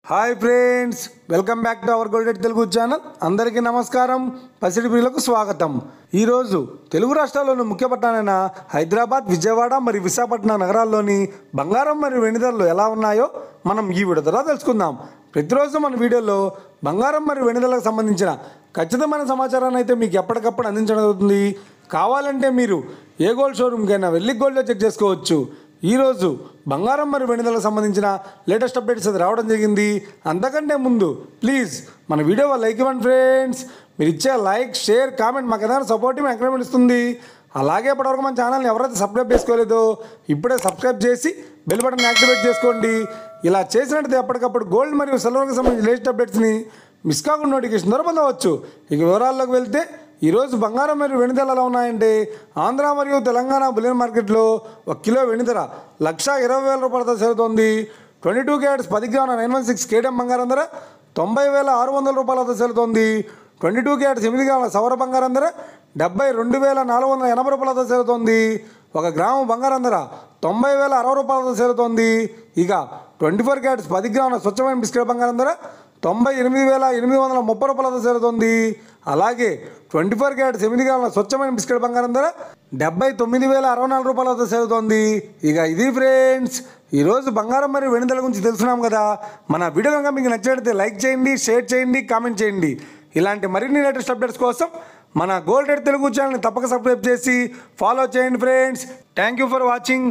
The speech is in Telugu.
Hi friends, welcome back to our golden Telugu channel. అందరికీ నమస్కారం. పసిడి ప్రియులకు స్వాగతం. ఈరోజు తెలుగు రాష్ట్రాల్లోని ముఖ్య పట్టణాలైన హైదరాబాద్, విజయవాడ మరియు విశాఖపట్నం నగరాల్లోని బంగారం మరియు వెండి ధరలు ఎలా ఉన్నాయో మనం ఈ వీడియో ద్వారా తెలుసుకుందాం. ప్రతిరోజు మన వీడియోలో బంగారం మరియు వెండి ధరలకు సంబంధించిన ఖచ్చితమైన సమాచారాన్ని అయితే మీకు ఎప్పటికప్పుడు అందించడం జరుగుతుంది. కావాలంటే మీరు ఏ గోల్డ్ షోరూమ్కైనా వెళ్ళి గోల్డ్ చెక్ చేసుకోవచ్చు. ఈరోజు బంగారం మరియు వెండి ధరలకు సంబంధించిన లేటెస్ట్ అప్డేట్స్ అది రావడం జరిగింది. అంతకంటే ముందు ప్లీజ్ మన వీడియో లైక్ ఇవ్వండి ఫ్రెండ్స్. మీరు ఇచ్చే లైక్, షేర్, కామెంట్ మాకు ఏదైనా సపోర్టివ్ ఎంకరేజ్మెంట్ ఇస్తుంది. అలాగే ఇప్పటివరకు మన ఛానల్ని ఎవరైతే సబ్స్క్రైబ్ చేసుకోలేదో ఇప్పుడే సబ్స్క్రైబ్ చేసి బెల్ బటన్ యాక్టివేట్ చేసుకోండి. ఇలా చేసినట్లయితే ఎప్పటికప్పుడు గోల్డ్ మరియు సిల్వర్కి సంబంధించిన లేటెస్ట్ అప్డేట్స్ని మిస్ కాకుండా నోటిఫికేషన్ ద్వారా పొందవచ్చు. ఇక వివరాల్లోకి వెళ్తే ఈరోజు బంగారం మరియు వెండి ధరలు ఎలా ఉన్నాయంటే, ఆంధ్ర మరియు తెలంగాణ బులియన్ మార్కెట్లో 1 కిలో వెండి ధర 1,20,000 రూపాయలతో సేరుతోంది. 22 క్యారెట్స్ 10 గ్రాముల 916 కేటీఎం బంగారం ధర 90,600 రూపాయలతో సేరుతోంది. 22 క్యారెట్స్ 8 గ్రాముల సవర బంగారం ధర 72,480 రూపాయలతో సేరుతోంది. 1 గ్రాము బంగారం ధర 90,060 రూపాయలతో సేరుతోంది. ఇక 24 క్యారెట్స్ 10 గ్రాముల స్వచ్ఛమైన బిస్కెట్ బంగారం ధర 98,830 రూపాయలతో సేరుతోంది. అలాగే 24 క్యారెట్స్ 8 గ్రాముల స్వచ్ఛమైన బిస్కెట్ బంగారం ధర 79,064 రూపాయలతో సేరుతోంది. ఇక ఇది ఫ్రెండ్స్, ఈరోజు బంగారం మరియు వెండి ధరల గురించి తెలుసుకున్నాం కదా. మన వీడియో కనుక మీకు నచ్చినట్లయితే లైక్ చేయండి, షేర్ చేయండి, కామెంట్ చేయండి. ఇలాంటి మరిన్ని లేటెస్ట్ అప్డేట్స్ కోసం మన గోల్డెడ్ తెలుగు ఛానల్ని తప్పక సబ్స్క్రైబ్ చేసి ఫాలో చేయండి friends. Thank you for watching.